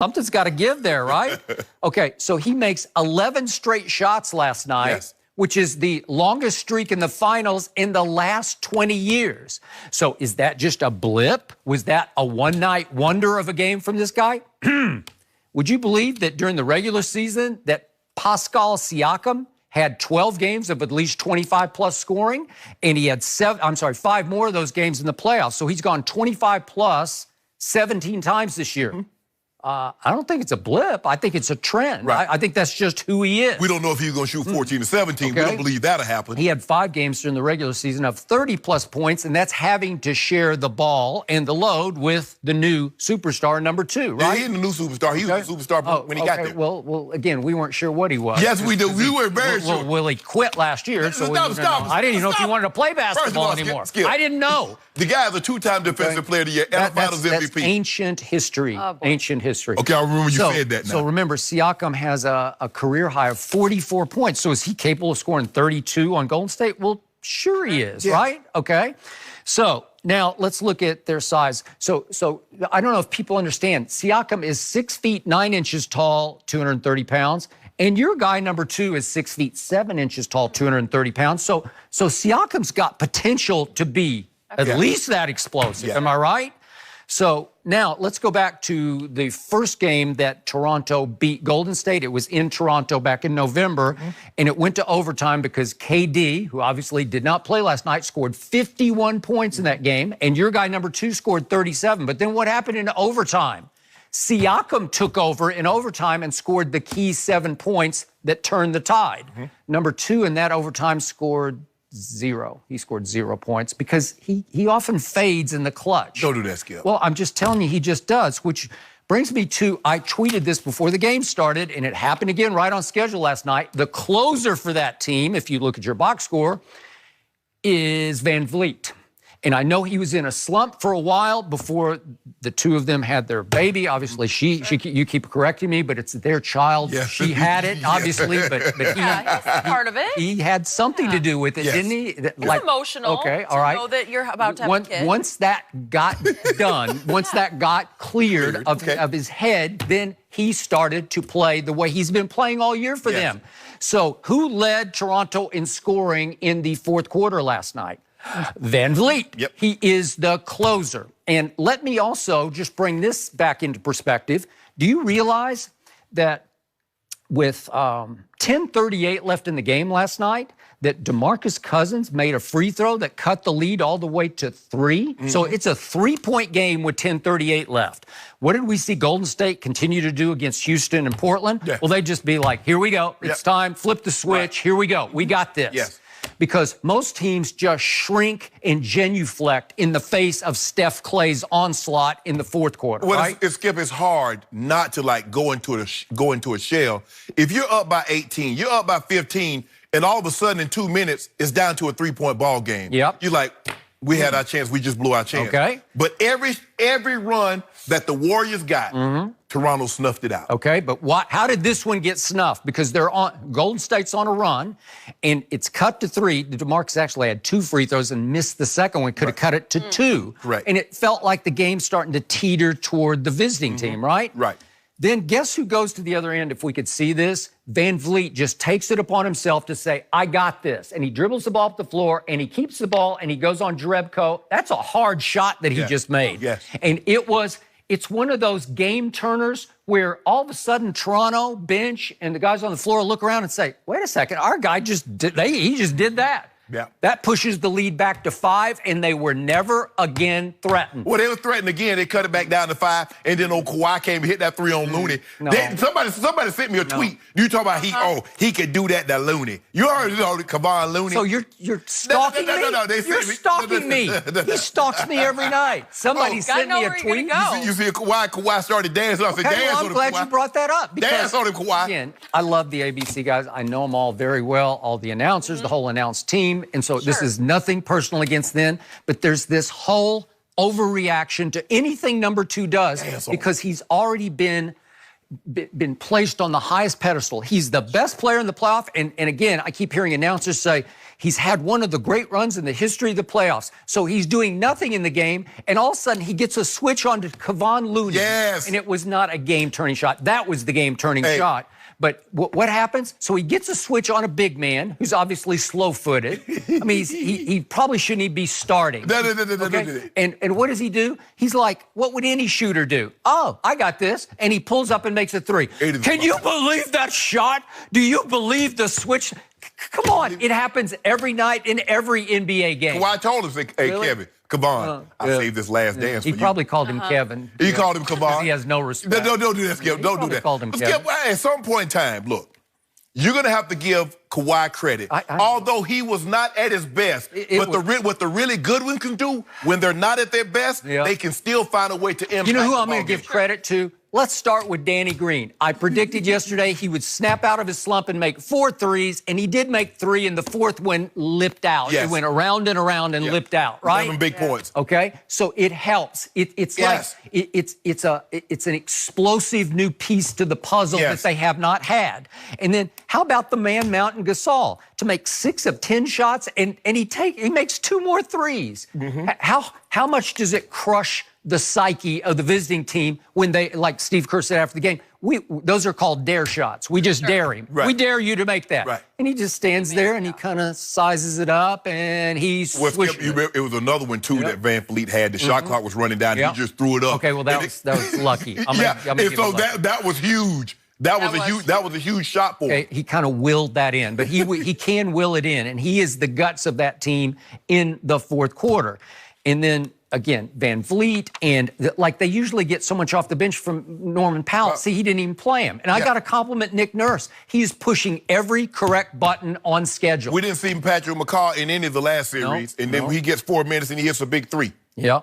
Something's got to give there, right? Okay, so he makes 11 straight shots last night, which is the longest streak in the finals in the last 20 years. So is that just a blip? Was that a one-night wonder of a game from this guy? Would you believe that during the regular season that Pascal Siakam had 12 games of at least 25-plus scoring, and he had 5 more of those games in the playoffs. So he's gone 25-plus 17 times this year. I don't think it's a blip. I think it's a trend. Right. I think that's just who he is. We don't know if he's going to shoot 14 to 17. Okay. We don't believe that'll happen. He had 5 games during the regular season of 30-plus points, and that's having to share the ball and the load with the new superstar number 2, right? Yeah, he's the new superstar. He was the superstar when he got there. Well, again, we weren't sure what he was. Yes, we do. We were very sure. Well, he quit last year, so I didn't even know if he wanted to play basketball anymore. Skip. I didn't know. The guy is a 2-time defensive player of the year and a Finals MVP. That's ancient history. Ancient history. Okay, I remember you said that now. So remember, Siakam has a career high of 44 points. So is he capable of scoring 32 on Golden State? Well, sure he is, right? Okay. So now let's look at their size. So I don't know if people understand. Siakam is 6 feet 9 inches tall, 230 pounds. And your guy number 2 is 6 feet 7 inches tall, 230 pounds. So Siakam's got potential to be at least that explosive. Am I right? So now let's go back to the first game that Toronto beat Golden State. It was in Toronto back in November, and it went to overtime because KD, who obviously did not play last night, scored 51 points in that game, and your guy number 2 scored 37. But then what happened in overtime? Siakam took over in overtime and scored the key 7 points that turned the tide. Number 2 in that overtime scored 0. He scored 0 points because he often fades in the clutch. Don't do that, Skip. Well, I'm just telling you, he just does, which brings me to, I tweeted this before the game started, and it happened again right on schedule last night. The closer for that team, if you look at your box score, is Van Vliet. And I know he was in a slump for a while before the two of them had their baby. Obviously, you keep correcting me, but it's their child. Yes. She had it, obviously, but he's part of it. He had something to do with it, didn't he? It's emotional. Okay, all right. To know that you're about to have a kid. Once that got done, once that got cleared of his head, then he started to play the way he's been playing all year for them. So who led Toronto in scoring in the fourth quarter last night? Van Vliet. He is the closer. And let me also just bring this back into perspective. Do you realize that with 10:38 left in the game last night, that DeMarcus Cousins made a free throw that cut the lead all the way to 3? So it's a 3-point game with 10:38 left. What did we see Golden State continue to do against Houston and Portland? Well, they'd just be like, here we go. It's time. Flip the switch. Here we go. We got this. Because most teams just shrink and genuflect in the face of Steph Clay's onslaught in the fourth quarter, right? Skip, it's hard not to, like, go into a shell. If you're up by 18, you're up by 15, and all of a sudden in 2 minutes, it's down to a 3-point ball game. You're like, we had our chance, we just blew our chance. But every run that the Warriors got, Toronto snuffed it out. But how did this one get snuffed? Because Golden State's on a run, and it's cut to 3. DeMarcus actually had 2 free throws and missed the second one. Could have cut it to 2. And it felt like the game's starting to teeter toward the visiting team, right? Then guess who goes to the other end, if we could see this? Van Vliet just takes it upon himself to say, I got this. And he dribbles the ball up the floor, and he keeps the ball, and he goes on Jerebko. That's a hard shot that he just made. And it's one of those game turners where all of a sudden Toronto bench and the guys on the floor look around and say, wait a second, our guy he just did that. That pushes the lead back to 5, and they were never again threatened. Well, they were threatened again. They cut it back down to 5, and then Kawhi came and hit that 3 on Looney. Somebody sent me a tweet. You talk about he could do that to Looney. You already know Kevon Looney. So you're stalking me? You're stalking me. He stalks me every night. Somebody sent me a tweet. You see Kawhi started dancing. I said, dance on him, I'm glad you brought that up. Dance on him, Kawhi. Again, I love the ABC guys. I know them all very well, all the announcers, the whole announced team. And so this is nothing personal against them, but there's this whole overreaction to anything number 2 does because he's already been been placed on the highest pedestal. He's the best player in the playoff. And again, I keep hearing announcers say he's had one of the great runs in the history of the playoffs. So he's doing nothing in the game, and all of a sudden he gets a switch on to Kevon Looney. Yes. And it was not a game-turning shot. That was the game-turning shot. But what happens? So he gets a switch on a big man who's obviously slow-footed. I mean, he probably shouldn't even be starting. Okay? And what does he do? He's like, what would any shooter do? Oh, I got this. And he pulls up and makes a three. Can you believe that shot? Do you believe the switch? Come on. It happens every night in every NBA game. Well, I told him, hey, really? Kevin, Kevon, I saved this last dance for you. He probably called him Kevin. He called him Kevon. He has no respect. Don't do that, Skip. Don't do that. Called him Kevin. Skip, at some point in time, look, you're going to have to give Kawhi credit. Although he was not at his best. What the really good ones can do, when they're not at their best, they can still find a way to impact. You know who I'm going to give credit to? Let's start with Danny Green. I predicted yesterday he would snap out of his slump and make 4 threes, and he did make 3, and the fourth one lipped out. Yes. It went around and around and lipped out, right? 11 big points. Okay, so it helps. It's like it's an explosive new piece to the puzzle that they have not had. And then how about the man Mountain Gasol to make 6 of 10 shots, and he makes 2 more threes? How much does it crush the psyche of the visiting team when they, like Steve Kerr said after the game, those are called dare shots. We just dare him. We dare you to make that. And he just stands there and he kind of sizes it up and he's it was another one, too, that Van Fleet had. The shot clock was running down. He just threw it up. Okay, well, that was lucky. That was huge. That was a huge shot for him. He kind of willed that in, but he can will it in, and he is the guts of that team in the fourth quarter. And then, again, Van Vliet, and they usually get so much off the bench from Norman Powell. See, he didn't even play him. And I got to compliment Nick Nurse. He's pushing every correct button on schedule. We didn't see Patrick McCaw in any of the last series, and then he gets 4 minutes and he hits a big 3. Yeah.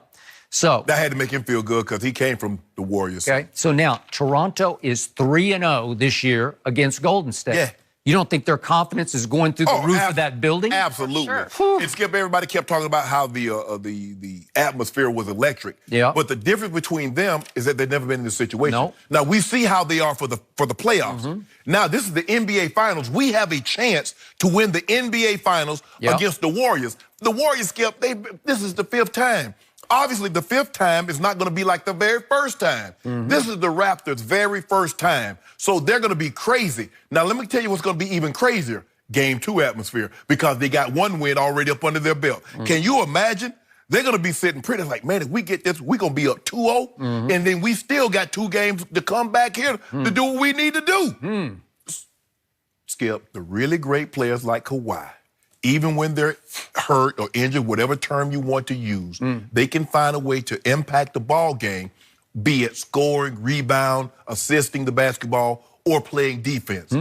So that had to make him feel good because he came from the Warriors. Okay. So now Toronto is 3-0 this year against Golden State. Yeah. You don't think their confidence is going through the roof of that building? Absolutely. Sure. And Skip, everybody kept talking about how the atmosphere was electric. Yeah. But the difference between them is that they've never been in this situation. No. Now we see how they are for the playoffs. Now this is the NBA Finals. We have a chance to win the NBA Finals against the Warriors. The Warriors, Skip, this is the 5th time. Obviously, the 5th time is not going to be like the very first time. This is the Raptors' very first time. So they're going to be crazy. Now, let me tell you what's going to be even crazier. Game 2 atmosphere, because they got 1 win already up under their belt. Can you imagine? They're going to be sitting pretty like, man, if we get this, we're going to be up 2-0. And then we still got 2 games to come back here to do what we need to do. Skip, the really great players like Kawhi, even when they're hurt or injured, whatever term you want to use, they can find a way to impact the ball game, be it scoring, rebound, assisting the basketball, or playing defense.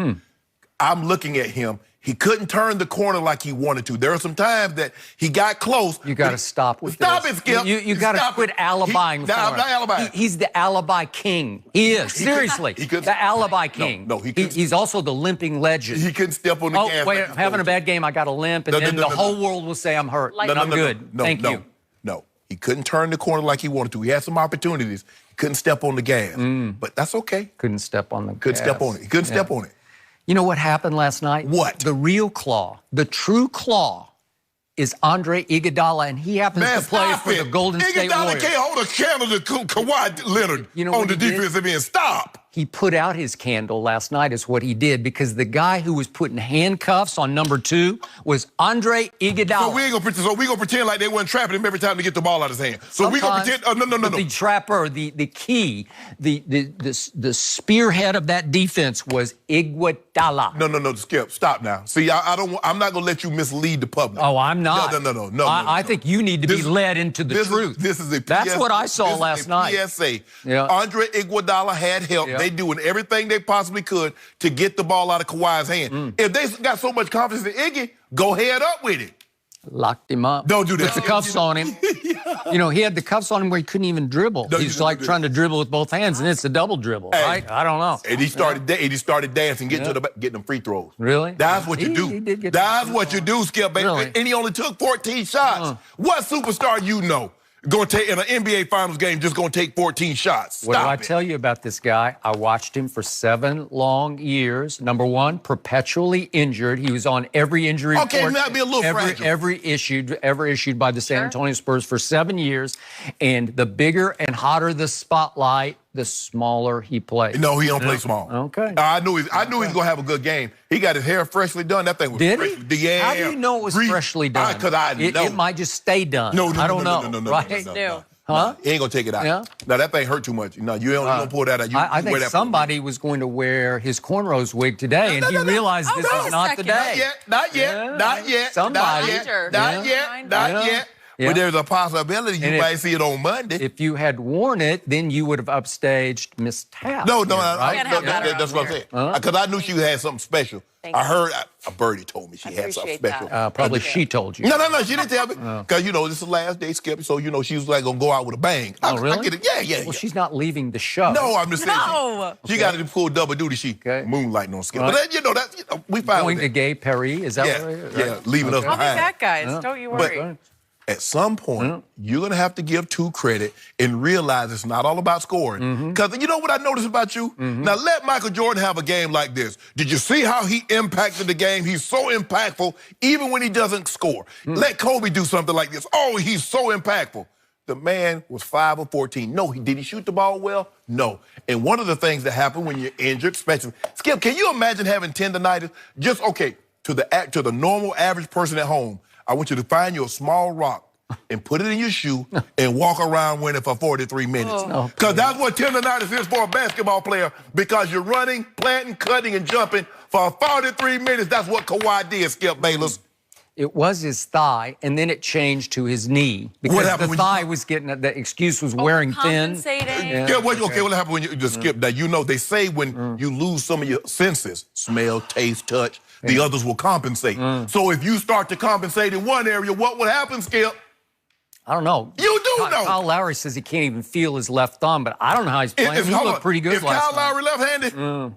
I'm looking at him. He couldn't turn the corner like he wanted to. There are some times that he got close. You got to stop with this. Stop it, Skip. You got to quit alibying. I'm not alibying. He's the alibi king. He is. Seriously. The alibi king. No, he's also the limping legend. He couldn't step on the gas. Oh, wait, I'm having a bad game. I got a limp, and then the whole world will say I'm hurt. But I'm good. Thank you. No, he couldn't turn the corner like he wanted to. He had some opportunities. He couldn't step on the gas. But that's okay. Couldn't step on the gas. Couldn't step on it. He couldn't step on it. You know what happened last night? What? The real claw, the true claw, is Andre Iguodala, and he happens to play for the Golden State Warriors. Iguodala can't hold a candle to Kawhi Leonard on the defensive end. Stop. He put out his candle last night is what he did, because the guy who was putting handcuffs on number 2 was Andre Iguodala. So we gonna pretend like they weren't trapping him every time to get the ball out of his hand. So we gonna pretend. No. The trapper, the key, the spearhead of that defense was Iguodala. No, Skip, stop now. See, I'm not gonna let you mislead the public. Oh, I'm not. No. I think you need to be led into the truth. This is a PSA. That's what I saw last night. PSA. Andre Iguodala had help. They doing everything they possibly could to get the ball out of Kawhi's hand. If they got so much confidence in Iggy, go head up with it. Locked him up. Don't do that. Put the cuffs on him. You know, he had the cuffs on him where he couldn't even dribble. He's like trying to dribble with both hands, and it's a double dribble, right? I don't know. And he started dancing, getting them free throws. Really? That's what you do. That's what you do, Skip. Really? And he only took 14 shots. What superstar you know Going to take in an NBA Finals game, just going to take 14 shots. Stop What do I tell you about this guy? I watched him for 7 long years. Number one, perpetually injured. He was on every injury report. Okay, might be a little fragile. Ever issued by the San Antonio Spurs for 7 years. And the bigger and hotter the spotlight, the smaller he plays. No, he don't play small. Okay. I knew he was going to have a good game. He got his hair freshly done. That thing was freshly. Yeah. How do you know it was freshly done? Because I know. It might just stay done. No, I don't know. Right? No. Huh? He ain't going to take it out. Yeah. No, that thing hurt too much. No, you don't pull that out. I think somebody was going to wear his cornrows wig today, and he realized this is not the day. Not yet. Somebody. Not yet. Yeah. But there's a possibility you might see it on Monday. If you had worn it, then you would have upstaged Miss Tapp. No, right? That's what I'm saying. Because I knew she had something special. I heard a birdie told me she had something special. Probably she told you. No, she didn't tell me. Because, this is the last day, Skip, so, she was like going to go out with a bang. Oh, really? I get it. Yeah. Well, she's not leaving the show. No, I'm just saying. No. She got to pull double duty. She moonlighting on Skip. But then, we found going to Gay Perry, is that what it is? Yeah, leaving us I'll be behind. back, guys. Don't you worry. But at some point, you're going to have to give two credit and realize it's not all about scoring. Because you know what I noticed about you? Now, let Michael Jordan have a game like this. Did you see how he impacted the game? He's so impactful, even when he doesn't score. Let Kobe do something like this. Oh, he's so impactful. The man was 5 of 14. No, did he shoot the ball well? No. And one of the things that happen when you're injured, especially, Skip, can you imagine having tendonitis? Just, to the normal average person at home, I want you to find you a small rock and put it in your shoe and walk around with it for 43 minutes. Because that's what tendonitis is for a basketball player, because you're running, planting, cutting, and jumping for 43 minutes. That's what Kawhi did, Skip Bayless. It was his thigh, and then it changed to his knee. Because the thigh was getting, the excuse was wearing thin. Compensating. What happened when you just skip that? They say when you lose some of your senses, smell, taste, touch, the others will compensate. So if you start to compensate in one area, what would happen, Skip? I don't know. You do know. Kyle Lowry says he can't even feel his left thumb, but I don't know how he's playing. He looked pretty good last night. Kyle Lowry left-handed?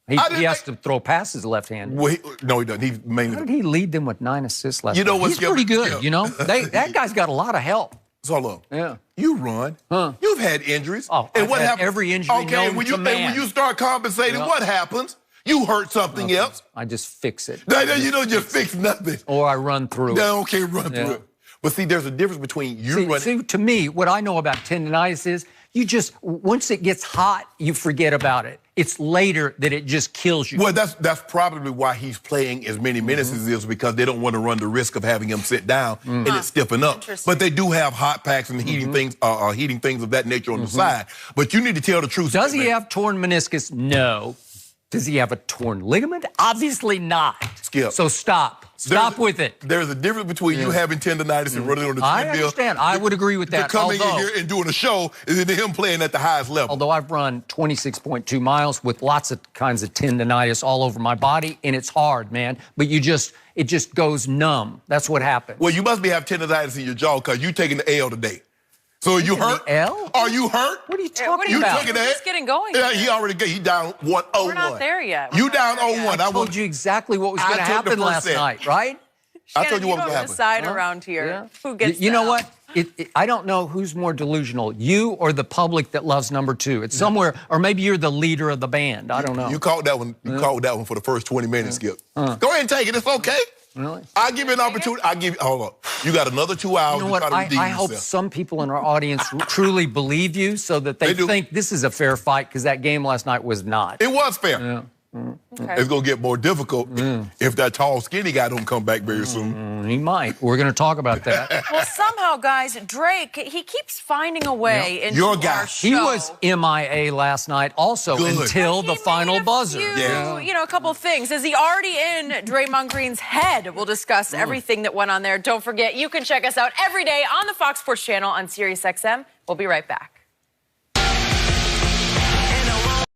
He has to throw passes left-handed. Well, no, he doesn't. He mainly. How did he lead them with 9 assists last night? He's pretty good, that guy's got a lot of help. So look, yeah. You run. You've had injuries. Oh, and what happens? Every injury and when you start compensating, what happens? You hurt something else. I just fix it. No, you don't just fix nothing. Or I run through it. No, okay, run through it. But see, there's a difference between running. See, to me, what I know about tendonitis is once it gets hot, you forget about it. It's later that it just kills you. Well, that's probably why he's playing as many minutes as he is, because they don't want to run the risk of having him sit down and it stiffen up. But they do have hot packs and heating things of that nature on the side. But you need to tell the truth. Does he have torn meniscus? No. Does he have a torn ligament? Obviously not. Skip. So stop. Stop with it. There's a difference between you having tendonitis and running on the treadmill. I understand. I would agree with that. Coming in here and doing a show, and then him playing at the highest level. Although I've run 26.2 miles with lots of kinds of tendonitis all over my body, and it's hard, man. But it just goes numb. That's what happens. Well, you must have tendonitis in your jaw because you're taking the L today. So are you hurt? L? Are you hurt? What are you talking about? We're just getting going. Yeah, he down 1-0-1. We're not there yet. You down 0-1. I told you exactly what was going to happen last night, right? Shannon, I told you what was going to happen. Decide around here who gets You know what? I don't know who's more delusional, you or the public that loves number 2. It's somewhere, or maybe you're the leader of the band. I don't know. You called that one. You called that one for the first 20 minutes, Skip. Go ahead and take it. It's okay. Really? I'll give you an opportunity. Hold on. You got another 2 hours to try to redeem yourself. I hope some people in our audience truly believe you so that they think this is a fair fight, because that game last night was not. It was fair. Yeah. Okay. It's going to get more difficult if that tall, skinny guy don't come back very soon. He might. We're going to talk about that. Well, somehow, guys, Drake, he keeps finding a way into our show. He was MIA last night also until the final buzzer. A couple of things. Is he already in Draymond Green's head? We'll discuss everything that went on there. Don't forget, you can check us out every day on the Fox Sports Channel on SiriusXM. We'll be right back.